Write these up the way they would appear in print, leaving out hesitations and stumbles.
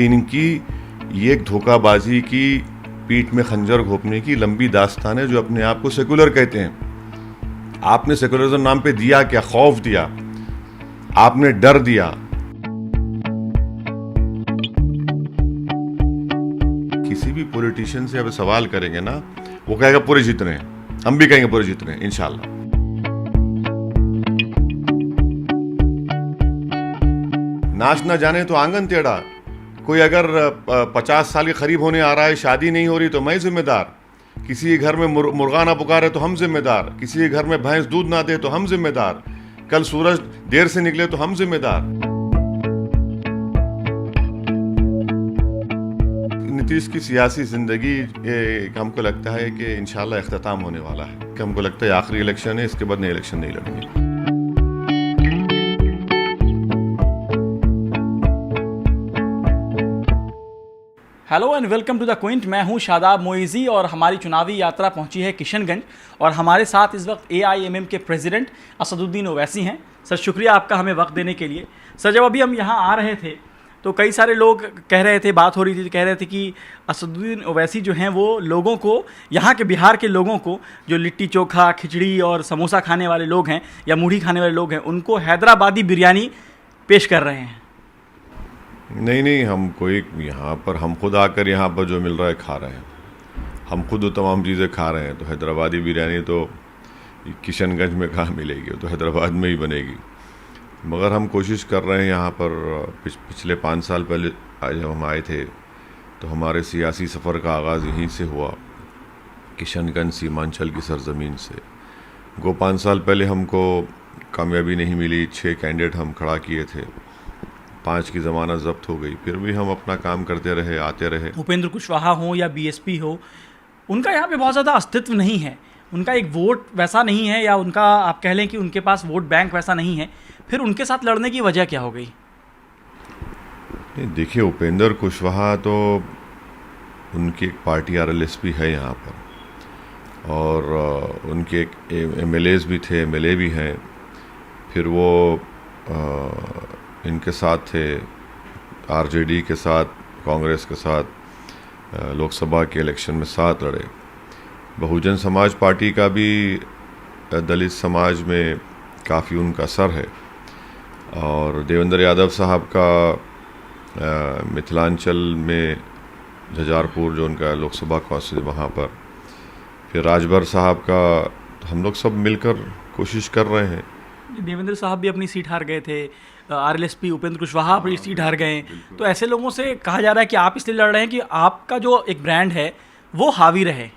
इनकी ये एक धोखाबाजी की, पीठ में खंजर घोंपने की लंबी दास्तान है, जो अपने आप को सेकुलर कहते हैं। आपने सेकुलरिज्म नाम पे दिया क्या? खौफ दिया, आपने डर दिया। किसी भी पॉलिटिशियन से अब सवाल करेंगे ना, वो कहेगा पूरे जीत रहे हैं, हम भी कहेंगे पूरे जीत रहे हैं इंशाल्लाह। नाच ना जाने तो आंगन टेढ़ा। कोई अगर 50 साल के करीब होने आ रहा है, शादी नहीं हो रही तो मैं जिम्मेदार। किसी के घर में मुर्गा ना पुकारे तो हम जिम्मेदार। किसी के घर में भैंस दूध ना दे तो हम जिम्मेदार। कल सूरज देर से निकले तो हम जिम्मेदार। नीतीश की सियासी जिंदगी हमको लगता है कि इंशाल्लाह इख्तिताम होने वाला है। कि हमको लगता है आखिरी इलेक्शन है, इसके बाद नए इलेक्शन नहीं लड़ेंगे। Hello and welcome to the Quint. मैं हूं शादाब मोइज़ी और हमारी चुनावी यात्रा पहुंची है किशनगंज और हमारे साथ इस वक्त AIMM के प्रेसिडेंट असदुद्दीन ओवैसी हैं। सर शुक्रिया आपका हमें वक्त देने के लिए। सर जब अभी हम यहां आ रहे थे तो कई सारे लोग कह रहे थे, बात हो रही थी, कह रहे थे कि असदुद्दीन ओवैसी जो हैं वो लोगों को, यहाँ के बिहार के लोगों को, जो लिट्टी चोखा, खिचड़ी और समोसा खाने वाले लोग हैं या मूढ़ी खाने वाले लोग हैं, उनको हैदराबादी बिरयानी पेश कर रहे हैं। नहीं, हम कोई यहाँ पर, हम खुद आकर यहाँ पर जो मिल रहा है खा रहे हैं। हम खुद वो तमाम चीज़ें खा रहे हैं। तो हैदराबादी बिरयानी तो किशनगंज में कहाँ मिलेगी, तो हैदराबाद में ही बनेगी। मगर हम कोशिश कर रहे हैं यहाँ पर। पिछले 5 साल पहले जब हम आए थे तो हमारे सियासी सफ़र का आगाज़ यहीं से हुआ, किशनगंज सीमांचल की सरजमीन से। 5 साल पहले हमको कामयाबी नहीं मिली। 6 कैंडिडेट हम खड़ा किए थे, 5 की ज़मानत जब्त हो गई। फिर भी हम अपना काम करते रहे, आते रहे। उपेंद्र कुशवाहा हो या BSP हो, उनका यहाँ पे बहुत ज़्यादा अस्तित्व नहीं है। उनका एक वोट वैसा नहीं है, या उनका आप कह लें कि उनके पास वोट बैंक वैसा नहीं है। फिर उनके साथ लड़ने की वजह क्या हो गई? देखिए, उपेंद्र कुशवाहा तो उनकी एक पार्टी RLSP है यहाँ पर, और उनके एक MLAs भी थे, MLA भी हैं। फिर वो इनके साथ थे, RJD के साथ, कांग्रेस के साथ लोकसभा के इलेक्शन में साथ लड़े। बहुजन समाज पार्टी का भी दलित समाज में काफ़ी उनका असर है। और देवेंद्र यादव साहब का मिथिलांचल में झंझारपुर जो उनका लोकसभा कांस्टिट्यूंसी, वहाँ पर। फिर राजभर साहब का, हम लोग सब मिलकर कोशिश कर रहे हैं। देवेंद्र साहब भी अपनी सीट हार गए थे, RLSP उपेंद्र कुशवाहा अपनी सीट हार गए। तो ऐसे लोगों से कहा जा रहा है कि आप इसलिए लड़ रहे हैं कि आपका जो एक ब्रांड है वो हावी रहे।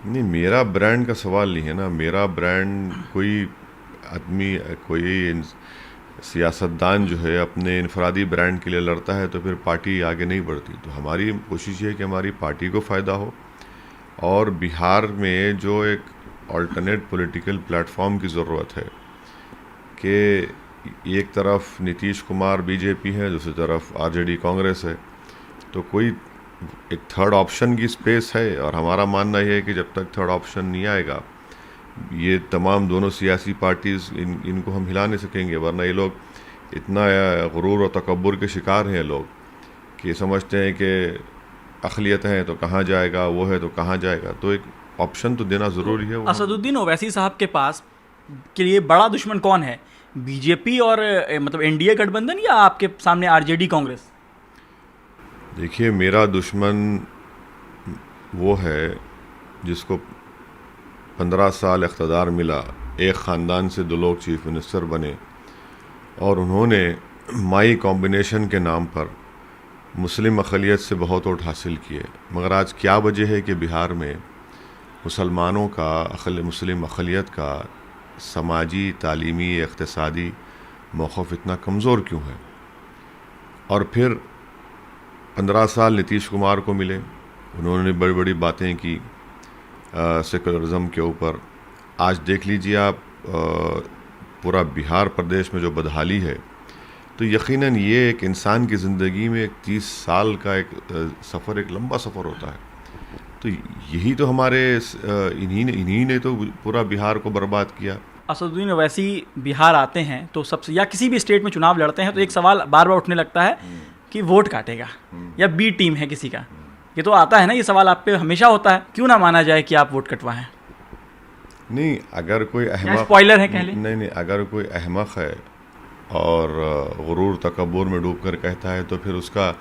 नहीं, मेरा ब्रांड का सवाल नहीं है ना। मेरा ब्रांड, कोई आदमी, कोई सियासतदान जो है अपने इनफरादी ब्रांड के लिए लड़ता है तो फिर पार्टी आगे नहीं बढ़ती। तो हमारी कोशिश ये है कि हमारी पार्टी को फ़ायदा हो, और बिहार में जो एक अल्टरनेट पॉलिटिकल प्लेटफॉर्म की ज़रूरत है कि एक तरफ नीतीश कुमार BJP है, दूसरी तरफ RJD कांग्रेस है, तो कोई एक थर्ड ऑप्शन की स्पेस है। और हमारा मानना यह है कि जब तक थर्ड ऑप्शन नहीं आएगा, ये तमाम दोनों सियासी पार्टीज़ इनको हम हिला नहीं सकेंगे। वरना ये लोग इतना गुरूर और तकब्बुर के शिकार हैं लोग, कि समझते हैं कि अक़लियत है तो कहाँ जाएगा, वो है तो कहाँ जाएगा। तो एक ऑप्शन तो देना ज़रूरी है। असदुद्दीन ओवैसी साहब के पास के लिए बड़ा दुश्मन कौन है? BJP और मतलब NDA गठबंधन, या आपके सामने RJD कांग्रेस? देखिए, मेरा दुश्मन वो है जिसको 15 साल इक़्तिदार मिला, एक ख़ानदान से 2 लोग चीफ मिनिस्टर बने, और उन्होंने माई कॉम्बिनेशन के नाम पर मुस्लिम अक़लियत से बहुत वोट हासिल किए। मगर आज क्या वजह है कि बिहार में मुसलमानों का, मुस्लिम अक़लियत का समाजी, तालीमी, इक़्तिसादी मौक़िफ़ इतना कमज़ोर क्यों है? और फिर 15 साल नीतीश कुमार को मिले, उन्होंने बड़ी बड़ी बातें की सेकुलरिज्म के ऊपर। आज देख लीजिए आप, पूरा बिहार प्रदेश में जो बदहाली है, तो यकीनन ये एक इंसान की ज़िंदगी में 30 साल का एक सफ़र, एक लंबा सफ़र होता है। तो यही तो हमारे इन्हीं ने तो पूरा बिहार को बर्बाद किया। असदुद्दीन ओवैसी बिहार आते हैं तो सबसे, या किसी भी स्टेट में चुनाव लड़ते हैं, तो एक सवाल बार बार उठने लगता है कि वोट काटेगा या बी टीम है किसी का, ये तो आता है ना, ये सवाल आप पे हमेशा होता है, क्यों ना माना जाए कि आप वोट कटवाएं? नहीं, अगर कोई अहमक, स्पॉइलर है कह लें। नहीं, अगर कोई अहमक है और गुरूर तकब्बुर में डूब कर कहता है तो फिर उसका,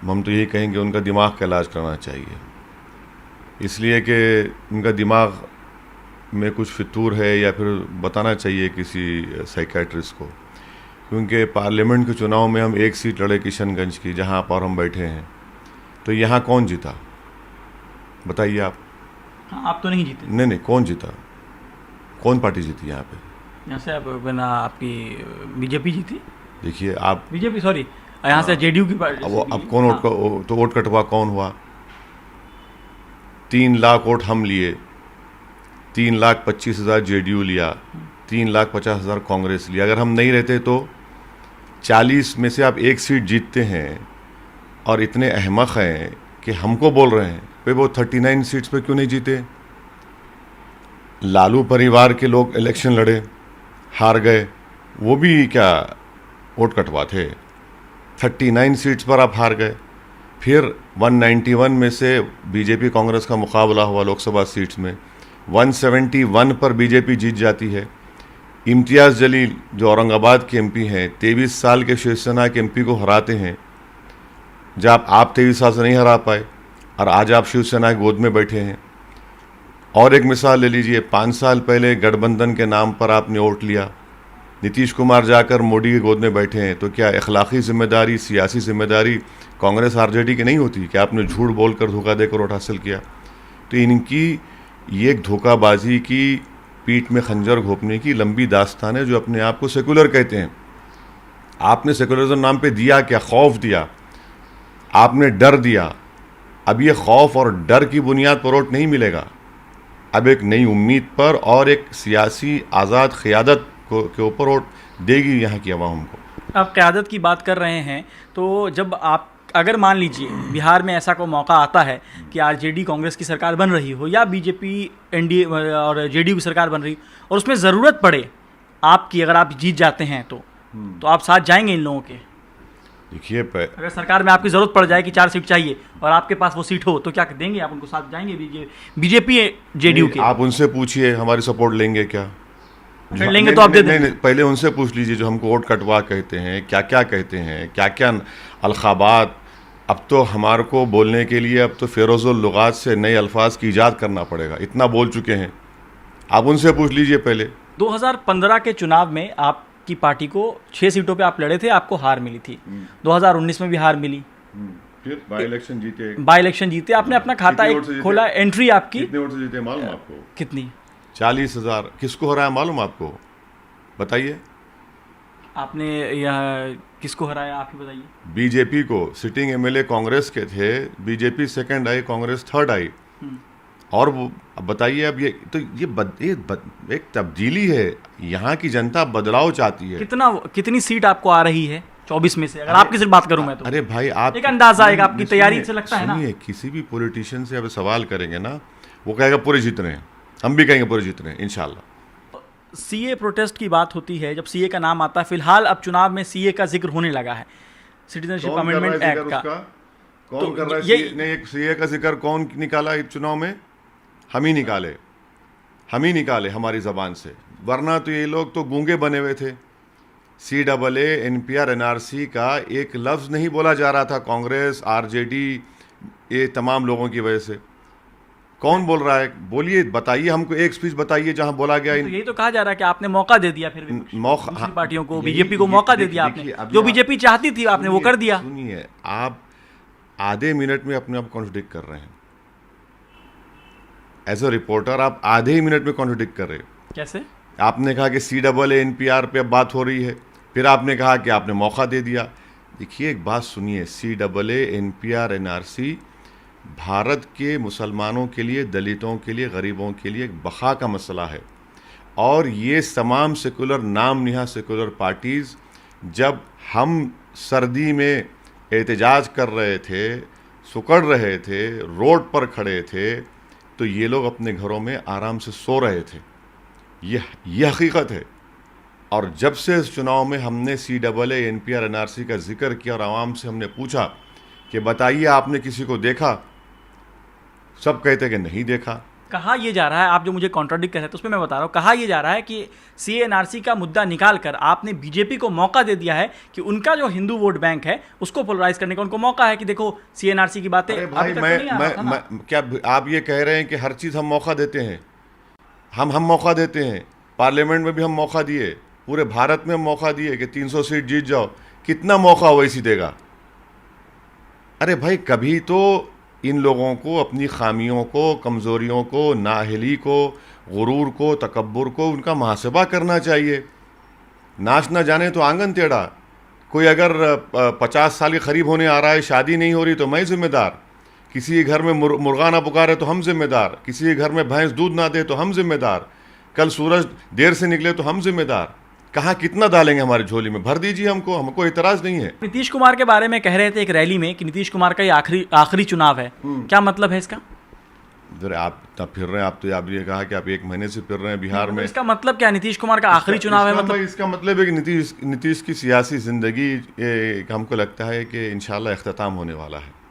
हम तो यही कहेंगे उनका दिमाग का इलाज करना चाहिए, इसलिए कि उनका दिमाग में कुछ फितूर है, या फिर बताना चाहिए किसी साइकेट्रिस्ट को। क्योंकि पार्लियामेंट के चुनाव में हम एक सीट लड़े किशनगंज की, जहां पर हम बैठे हैं, तो यहाँ कौन जीता बताइए आप? हाँ, आप तो नहीं जीते। नहीं, कौन जीता? कौन पार्टी जीती यहाँ पे? यहाँ से बिना आपकी बीजेपी जीती। देखिए आप, बीजेपी सॉरी, यहाँ से जेडीयू की पार्टी। अब कौन वोट तो वोट कटवा कौन हुआ? 3 लाख वोट हम लिए, 3,25,000 जेडीयू लिया, 3,50,000 कांग्रेस लिया। अगर हम नहीं रहते तो 40 में से आप एक सीट जीतते हैं, और इतने अहमक हैं कि हमको बोल रहे हैं भाई वो 39 सीट्स पे क्यों नहीं जीते? लालू परिवार के लोग इलेक्शन लड़े, हार गए, वो भी क्या वोट कटवा थे? 39 सीट्स पर आप हार गए। फिर 191 में से बीजेपी कांग्रेस का मुकाबला हुआ लोकसभा सीट्स में, 171 पर बीजेपी जीत जाती है। इम्तियाज़ जलील जो औरंगाबाद के एमपी हैं, 23 साल के शिवसेना के एमपी को हराते हैं, जब आप 23 साल से नहीं हरा पाए और आज आप शिवसेना की गोद में बैठे हैं। और एक मिसाल ले लीजिए, 5 साल पहले गठबंधन के नाम पर आपने वोट लिया, नीतीश कुमार जाकर मोदी की गोद में बैठे हैं, तो क्या अखलाकी जिम्मेदारी, सियासी जिम्मेदारी कांग्रेस आरजेडी की नहीं होती कि आपने झूठ बोलकर, धोखा देकर वोट हासिल किया? तो इनकी ये एक धोखाबाजी की, पीठ में खंजर घोंपने की लंबी दास्तान है, जो अपने आप को सेकुलर कहते हैं। आपने सेकुलरिज्म नाम पे दिया क्या? खौफ दिया, आपने डर दिया। अब ये खौफ और डर की बुनियाद पर वोट नहीं मिलेगा, अब एक नई उम्मीद पर और एक सियासी आज़ाद क़यादत के ऊपर वोट देगी यहाँ की आवाम को। आप क़यादत की बात कर रहे हैं, तो जब आप, अगर मान लीजिए बिहार में ऐसा कोई मौका आता है कि आरजेडी कांग्रेस की सरकार बन रही हो, या बीजेपी एनडीए और जेडीयू की सरकार बन रही हो, और उसमें ज़रूरत पड़े आपकी, अगर आप जीत जाते हैं तो आप साथ जाएंगे इन लोगों के? देखिए, अगर सरकार में आपकी ज़रूरत पड़ जाए कि 4 सीट चाहिए और आपके पास वो सीट हो, तो क्या देंगे आप उनको? साथ जाएंगे बीजेपी जेडीयू के? आप उनसे पूछिए हमारी सपोर्ट लेंगे क्या? लेंगे तो आप दे देंगे। नहीं, पहले उनसे पूछ लीजिए जो हमको वोट कटवा कहते हैं, क्या क्या कहते हैं, क्या क्या अलखाबात। अब तो हमारे को बोलने के लिए अब तो फेरोज़ुल लुगात से नए अल्फाज की ईजाद करना पड़ेगा, इतना बोल चुके हैं। आप उनसे पूछ लीजिए पहले। 2015 के चुनाव में आपकी पार्टी को 6 सीटों पे आप लड़े थे, आपको हार मिली थी। 2019 में भी हार मिली, फिर बाई इलेक्शन जीते। बाई इलेक्शन जीते, आपने अपना खाता एक खोला, एंट्री आपकी कितने वोट से जीते मालूम आपको? कितनी? 40,000। किसको हराया मालूम आपको? बताइए। आपने यह किसको हराया, आप ही बताइए। बीजेपी को। सिटिंग एमएलए कांग्रेस के थे, बीजेपी सेकंड आई, कांग्रेस थर्ड आई। और वो अब बताइए, अब ये तो एक तब्दीली है, यहाँ की जनता बदलाव चाहती है। कितनी सीट आपको आ रही है 24 में से? अगर आपकी सिर्फ बात करूं मैं तो। अरे भाई, आप एक अंदाजा आएगा आपकी तैयारी से, लगता है ना। सुनिए, किसी भी पॉलिटिशियन से अब सवाल करेंगे ना, वो कहेगा पूरे जीत रहे हैं, हम भी कहेंगे पूरे जीत रहे हैं इंशाल्लाह। सीए प्रोटेस्ट की बात होती है, जब सीए का नाम आता है, फिलहाल अब चुनाव में सीए का जिक्र होने लगा है, सिटीजनशिप अमेंडमेंट एक्ट का। कौन कर रहा है? सीए का जिक्र कौन निकाला इस चुनाव में? हम ही निकाले हमारी ज़बान से, वरना तो ये लोग तो गूंगे बने हुए थे। CAA, NPR, NRC का एक लफ्ज़ नहीं बोला जा रहा था कांग्रेस, आरजेडी, ये तमाम लोगों की वजह से। कौन बोल रहा है? बोलिए, बताइए हमको, एक स्पीच बताइए जहां बोला गया। तो यही तो कहा जा रहा है कि आपने मौका दे दिया, फिर दूसरी पार्टियों को, बीजेपी को मौका दे दिया आपने, जो बीजेपी चाहती थी आपने वो कर दिया। सुनिए, आप आधे मिनट में अपने आप कॉन्ट्रडिक्ट कर रहे हैं। एज अ रिपोर्टर आप आधे ही मिनट में कॉन्ट्रडिक्ट कर रहे हैं। कैसे? आपने कहा कि CAA, NPR पे अब बात हो रही है, फिर आपने कहा कि आपने मौका दे दिया। देखिए, एक बात सुनिए, CAA, NPR, NRC भारत के मुसलमानों के लिए, दलितों के लिए, गरीबों के लिए एक बका का मसला है। और ये तमाम सेकुलर, नाम निहा सेकुलर पार्टीज़, जब हम सर्दी में एहतजाज कर रहे थे, सुकड़ रहे थे, रोड पर खड़े थे, तो ये लोग अपने घरों में आराम से सो रहे थे। ये हकीकत है। और जब से इस चुनाव में हमने CAA NPR NRC का जिक्र किया और आवाम से हमने पूछा कि बताइए आपने किसी को देखा, सब कहते कि नहीं देखा। कहा यह जा रहा है, आप जो मुझे कॉन्ट्राडिक्ट कर रहे थे उसमें मैं बता रहा हूँ, कहा यह जा रहा है कि CAA-NRC का मुद्दा निकाल कर आपने बीजेपी को मौका दे दिया है कि उनका जो हिंदू वोट बैंक है उसको पोलराइज करने का उनको मौका है कि देखो CAA-NRC की बातें अरे भाई, अभी तक तो नहीं आ रहा था ना। क्या आप ये कह रहे हैं कि हर चीज़ हम मौका देते हैं? हम मौका देते हैं, पार्लियामेंट में भी हम मौका दिए, पूरे भारत में हम मौका दिए कि 300 सीट जीत जाओ। कितना मौका वैसी देगा? अरे भाई, कभी तो इन लोगों को अपनी खामियों को, कमज़ोरियों को, नाअहली को, गुरूर को, तकब्बुर को उनका मुहासबा करना चाहिए। नाच ना जाने तो आंगन टेढ़ा। कोई अगर 50 साल के करीब होने आ रहा है, शादी नहीं हो रही तो मैं जिम्मेदार, किसी के घर में मुर्गा ना पुकारे तो हम जिम्मेदार, किसी के घर में भैंस दूध ना दे तो हम जिम्मेदार, कल सूरज देर से निकले तो हम जिम्मेदार। कहाँ कितना डालेंगे हमारी झोली में? भर दीजिए, हमको इतराज नहीं है। नीतीश कुमार के बारे में कह रहे थे एक रैली में कि नीतीश कुमार का ये आखिरी चुनाव है, क्या मतलब है इसका? आप तब फिर रहे हैं, आप ये कहा कि आप 1 महीने से फिर रहे हैं बिहार में। इसका मतलब क्या? नीतीश कुमार का आखिरी चुनाव है मतलब? इसका मतलब है कि नीतीश की सियासी जिंदगी हमको लगता है कि इंशाल्लाह इख्तिताम होने वाला है।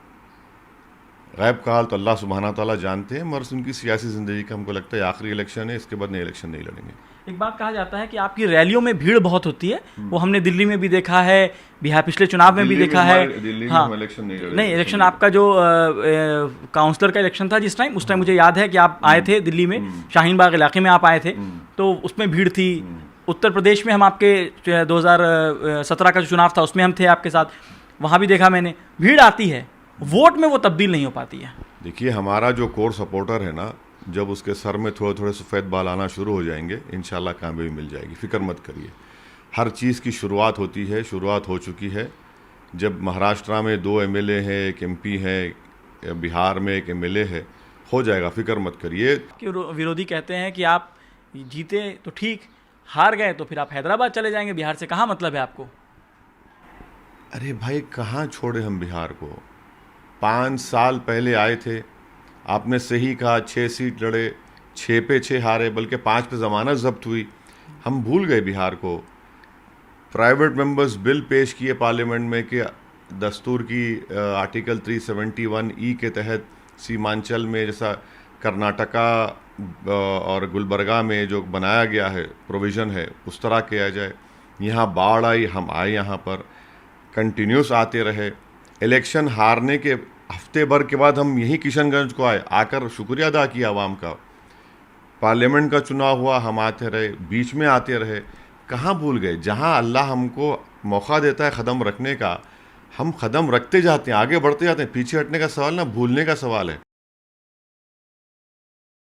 गैब का हाल तो अल्लाह सुब्हाना तआला जानते हैं, मगर उनकी सियासी ज़िंदगी का हमको लगता है आखिरी इलेक्शन है, इसके बाद नए इलेक्शन नहीं लड़ेंगे। एक बात कहा जाता है कि आपकी रैलियों में भीड़ बहुत होती है, वो हमने दिल्ली में भी देखा है, बिहार पिछले चुनाव में भी देखा है। हाँ, नहीं, इलेक्शन आपका जो काउंसलर का इलेक्शन था जिस टाइम, उस टाइम मुझे याद है कि आप आए थे दिल्ली में, शाहीन बाग इलाके में आप आए थे, तो उसमें भीड़ थी। उत्तर प्रदेश में हम आपके 2017 का जो चुनाव था उसमें हम थे आपके साथ, वहाँ भी देखा मैंने, भीड़ आती है, वोट में वो तब्दील नहीं हो पाती है। देखिए, हमारा जो कोर सपोर्टर है ना, जब उसके सर में थोड़े थोड़े सफ़ेद बाल आना शुरू हो जाएंगे, इंशाल्लाह कामयाबी मिल जाएगी, फिक्र मत करिए। हर चीज़ की शुरुआत होती है, शुरुआत हो चुकी है। जब महाराष्ट्र में 2 MLA हैं, 1 MP है, बिहार में 1 MLA है, हो जाएगा, फिक्र मत करिए। कि विरोधी कहते हैं कि आप जीते तो ठीक, हार गए तो फिर आप हैदराबाद चले जाएंगे, बिहार से कहाँ मतलब है आपको? अरे भाई, कहाँ छोड़े हम बिहार को? 5 साल पहले आए थे, आपने सही कहा, 6 सीट लड़े, 6 पे 6 हारे, बल्कि 5 पे ज़मानत जब्त हुई। हम भूल गए बिहार को। प्राइवेट मेंबर्स बिल पेश किए पार्लियामेंट में कि दस्तूर की आर्टिकल 371E के तहत सीमांचल में, जैसा कर्नाटका और गुलबर्गा में जो बनाया गया है प्रोविज़न है, उस तरह किया जाए। यहाँ बाढ़ आई, हम आए यहाँ पर, कंटिन्यूस आते रहे। इलेक्शन हारने के हफ्ते भर के बाद हम यहीं किशनगंज को आए, आकर शुक्रिया अदा किया आवाम का। पार्लियामेंट का चुनाव हुआ, हम आते रहे, बीच में आते रहे। कहाँ भूल गए? जहाँ अल्लाह हमको मौका देता है कदम रखने का, हम कदम रखते जाते हैं, आगे बढ़ते जाते हैं। पीछे हटने का सवाल ना, भूलने का सवाल है।